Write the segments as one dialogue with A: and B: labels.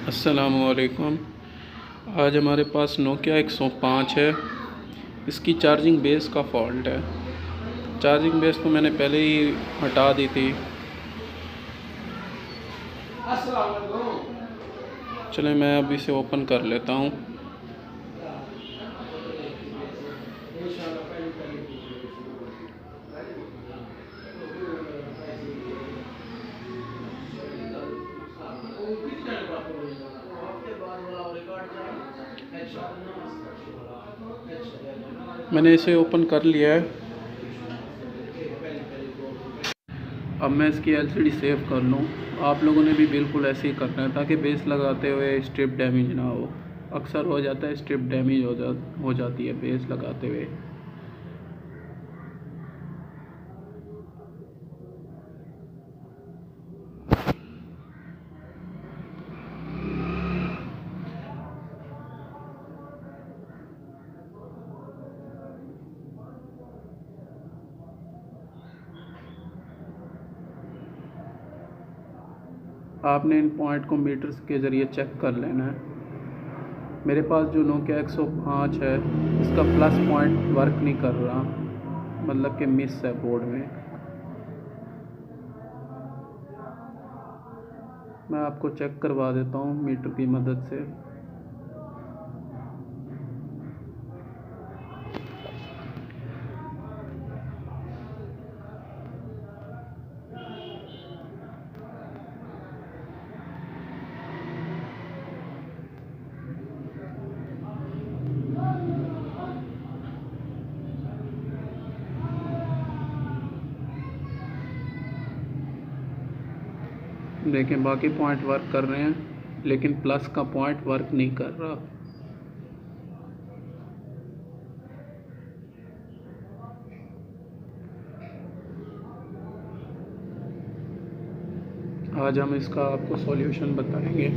A: अस्सलामुअलैकुम। आज हमारे पास नोकिया 105 है। इसकी चार्जिंग बेस का फॉल्ट है। चार्जिंग बेस तो मैंने पहले ही हटा दी थी। चले मैं अब इसे ओपन कर लेता हूँ। मैंने इसे ओपन कर लिया है। अब मैं इसकी एलसीडी सेव कर लूँ। आप लोगों ने भी बिल्कुल ऐसे ही करना है ताकि बेस लगाते हुए स्ट्रिप डैमेज ना हो। अक्सर हो जाता है, स्ट्रिप डैमेज हो जाती है बेस लगाते हुए। आपने इन पॉइंट को मीटर्स के ज़रिए चेक कर लेना है। मेरे पास जो नोकिया 105 है इसका प्लस पॉइंट वर्क नहीं कर रहा, मतलब कि मिस है बोर्ड में। मैं आपको चेक करवा देता हूँ मीटर की मदद से। देखें बाकी पॉइंट वर्क कर रहे हैं, लेकिन प्लस का पॉइंट वर्क नहीं कर रहा। आज हम इसका आपको सॉल्यूशन बताएंगे।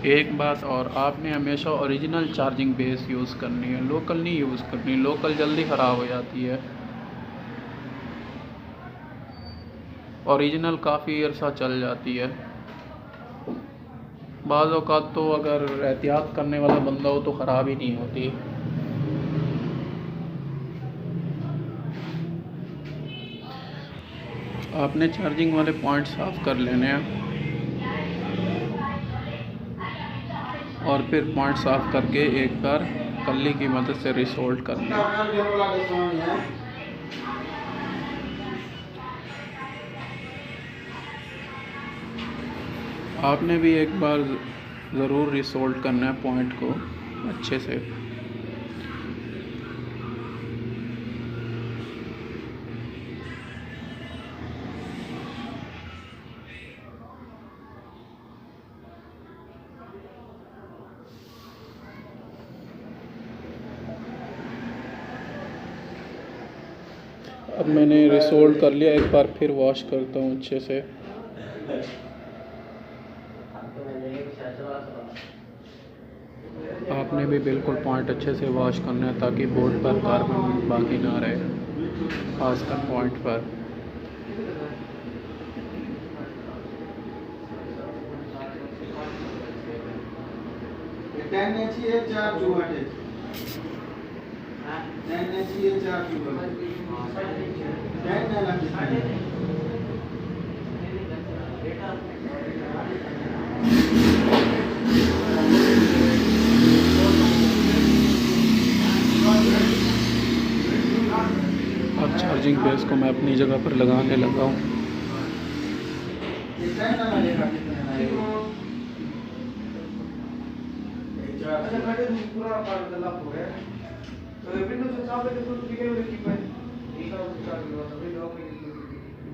A: एक बात और, आपने हमेशा ओरिजिनल चार्जिंग बेस यूज़ करनी है, लोकल नहीं यूज़ करनी। लोकल जल्दी ख़राब हो जाती है। ओरिजिनल काफ़ी अरसा चल जाती है। बाज़ औक़ात तो अगर एहतियात करने वाला बंदा हो तो ख़राब ही नहीं होती। आपने चार्जिंग वाले पॉइंट साफ़ कर लेने हैं और फिर पॉइंट साफ़ करके एक बार कल्ली की मदद से रिसोल्ट करना है। आपने भी एक बार ज़रूर रिसोल्ट करना है पॉइंट को अच्छे से। अब मैंने रिसोल्ट कर लिया, एक बार फिर वॉश करता हूँ अच्छे से। आपने भी बिल्कुल पॉइंट अच्छे से वॉश करना है ताकि बोर्ड पर कार्बन बाकी ना रहे, खासकर पॉइंट पर। अब चार्जिंग बेस को मैं अपनी जगह पर लगाने लगा हूँ।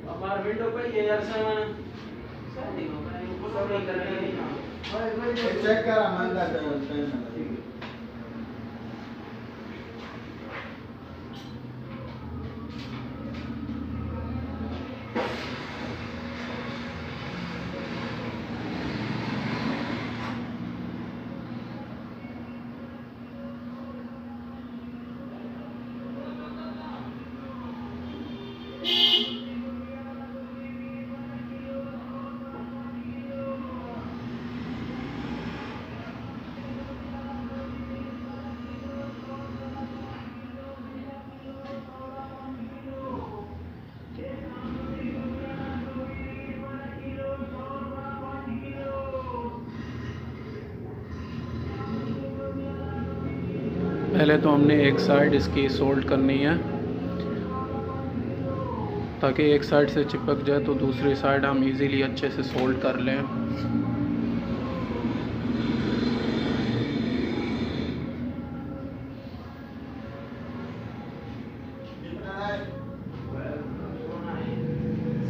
B: हमारा विंडो पे ये यार सामान चेक करा मंदा तो
A: पहले तो हमने एक साइड इसकी सोल्ड करनी है ताकि एक साइड से चिपक जाए तो दूसरी साइड हम इजीली अच्छे से सोल्ड कर लें।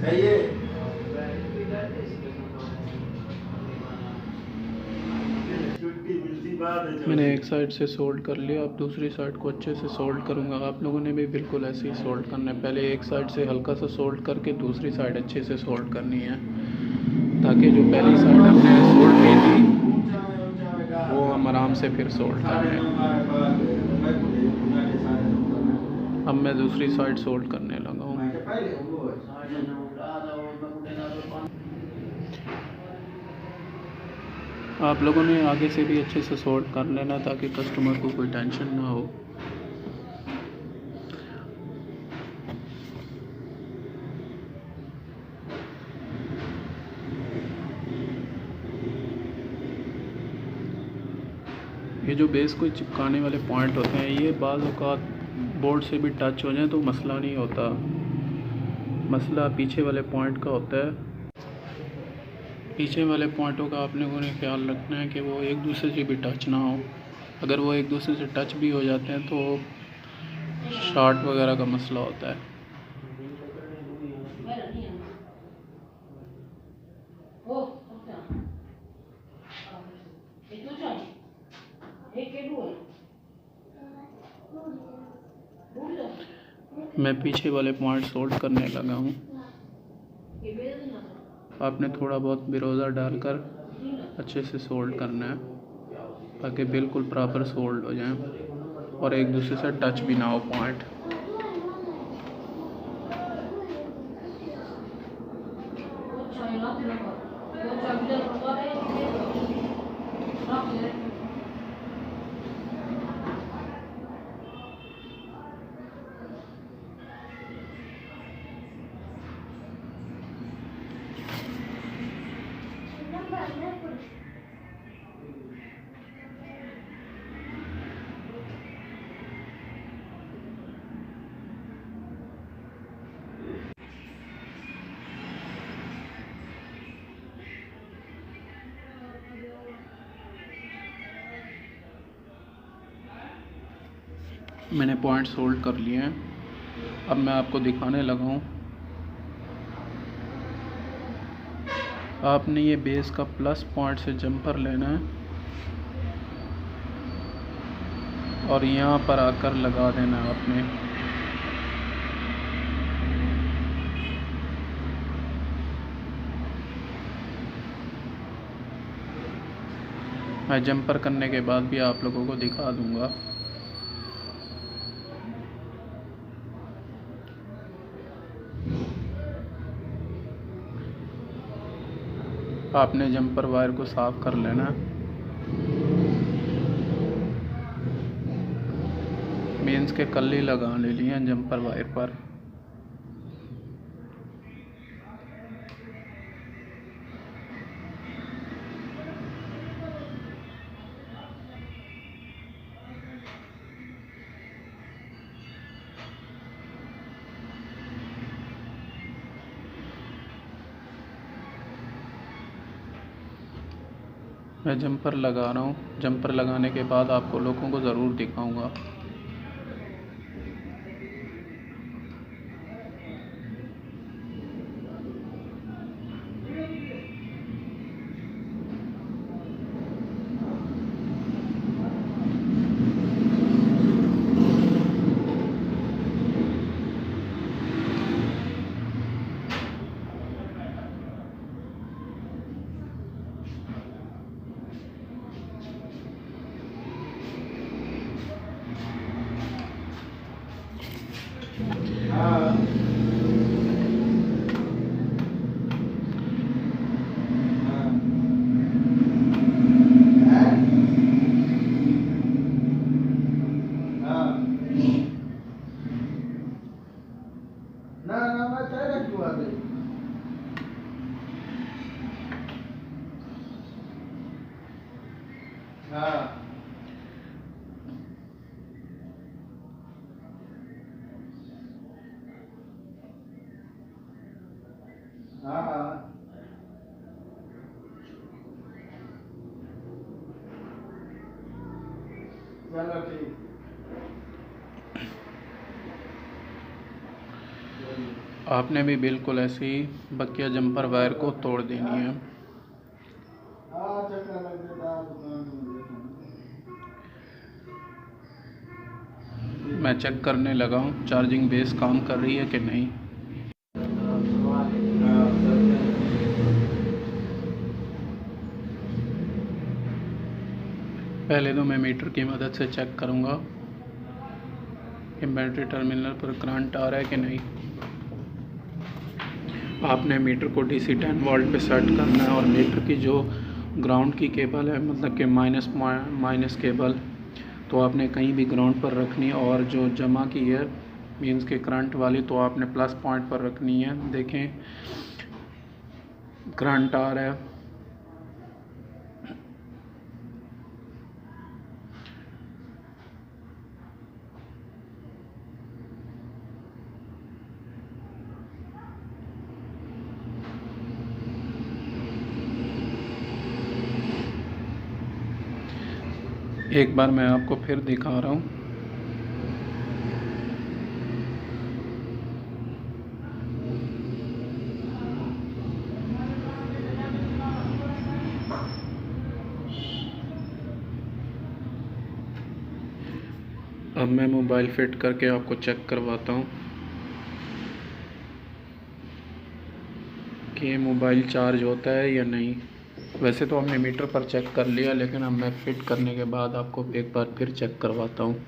B: सही है।
A: मैंने एक साइड से सोल्ड कर लिया, अब दूसरी साइड को अच्छे से सोल्ड करूँगा। आप लोगों ने भी बिल्कुल ऐसे ही सोल्ड करना है। पहले एक साइड से हल्का सा सोल्ड करके दूसरी साइड अच्छे से सोल्ड करनी है ताकि जो पहली साइड हमने सोल्ड की थी वो हम आराम से फिर सोल्ड कर लें। अब मैं दूसरी साइड सोल्ड करने लगा हूँ। आप लोगों ने आगे से भी अच्छे से सोल्ड कर लेना ताकि कस्टमर को कोई टेंशन ना हो। ये जो बेस को चिपकाने वाले पॉइंट होते हैं ये बाज़ औक़ात बोर्ड से भी टच हो जाए तो मसला नहीं होता, मसला पीछे वाले पॉइंट का होता है। पीछे वाले पॉइंटों का आप लोगों ने ख्याल रखना है कि वो एक दूसरे से भी टच ना हो। अगर वो एक दूसरे से टच भी हो जाते हैं तो शॉर्ट वगैरह का मसला होता है। मैं पीछे वाले पॉइंट सोल्ड करने लगा हूँ। आपने थोड़ा बहुत बिरोज़ा डालकर अच्छे से सोल्ड करना है ताकि बिल्कुल प्रॉपर सोल्ड हो जाए और एक दूसरे से टच भी ना हो पॉइंट। मैंने पॉइंट सोल्ड कर लिए हैं। अब मैं आपको दिखाने लगा हूँ। आपने ये बेस का प्लस पॉइंट से जंपर लेना है और यहाँ पर आकर लगा देना है आपने। मैं जंपर करने के बाद भी आप लोगों को दिखा दूँगा। आपने जंपर वायर को साफ़ कर लेना। मीन्स के कल्ली लगा ले लिए हैं जंपर वायर पर। मैं जंपर लगा रहा हूँ। जंपर लगाने के बाद आपको लोगों को ज़रूर दिखाऊंगा।
B: हाँ हाँ हाँ ना ना मैं तेरे क्यों आ गई हाँ हाँ हाँ चलो ठीक
A: आपने भी बिल्कुल ऐसे ही बकिया जंपर वायर को तोड़ देनी है।
B: हाँ चक्कर लग जाता है दुकान में।
A: मैं चेक करने लगा हूँ चार्जिंग बेस काम कर रही है कि नहीं। पहले तो मैं मीटर की मदद से चेक करूँगा कि बैटरी टर्मिनल पर करंट आ रहा है कि नहीं। आपने मीटर को DC 10 वोल्ट पे सेट करना है और मीटर की जो ग्राउंड की केबल है, मतलब कि माइनस केबल, तो आपने कहीं भी ग्राउंड पर रखनी है, और जो जमा की है मीन्स के करंट वाली, तो आपने प्लस पॉइंट पर रखनी है। देखें करंट आ रहा है। एक बार मैं आपको फिर दिखा रहा हूँ। अब मैं मोबाइल फिट करके आपको चेक करवाता हूँ कि ये मोबाइल चार्ज होता है या नहीं। वैसे तो हमने मीटर पर चेक कर लिया, लेकिन अब मैं फिट करने के बाद आपको एक बार फिर चेक करवाता हूँ।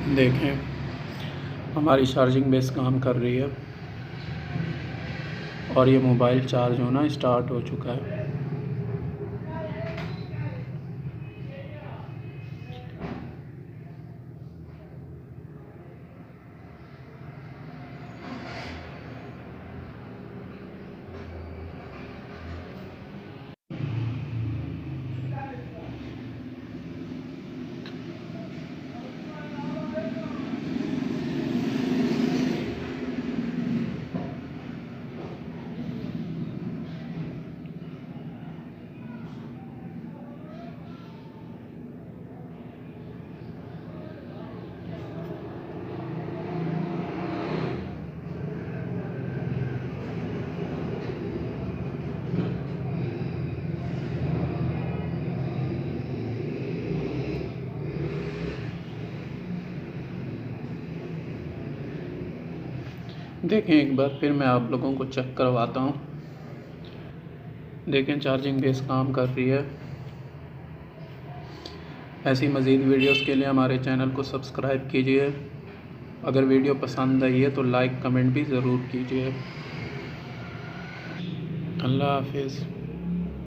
A: देखें हमारी चार्जिंग बेस काम कर रही है और ये मोबाइल चार्ज होना स्टार्ट हो चुका है। देखें एक बार फिर मैं आप लोगों को चेक करवाता हूँ। देखें चार्जिंग बेस काम कर रही है। ऐसी मज़ीद वीडियोस के लिए हमारे चैनल को सब्सक्राइब कीजिए। अगर वीडियो पसंद आई है तो लाइक कमेंट भी ज़रूर कीजिए। अल्लाह हाफिज़।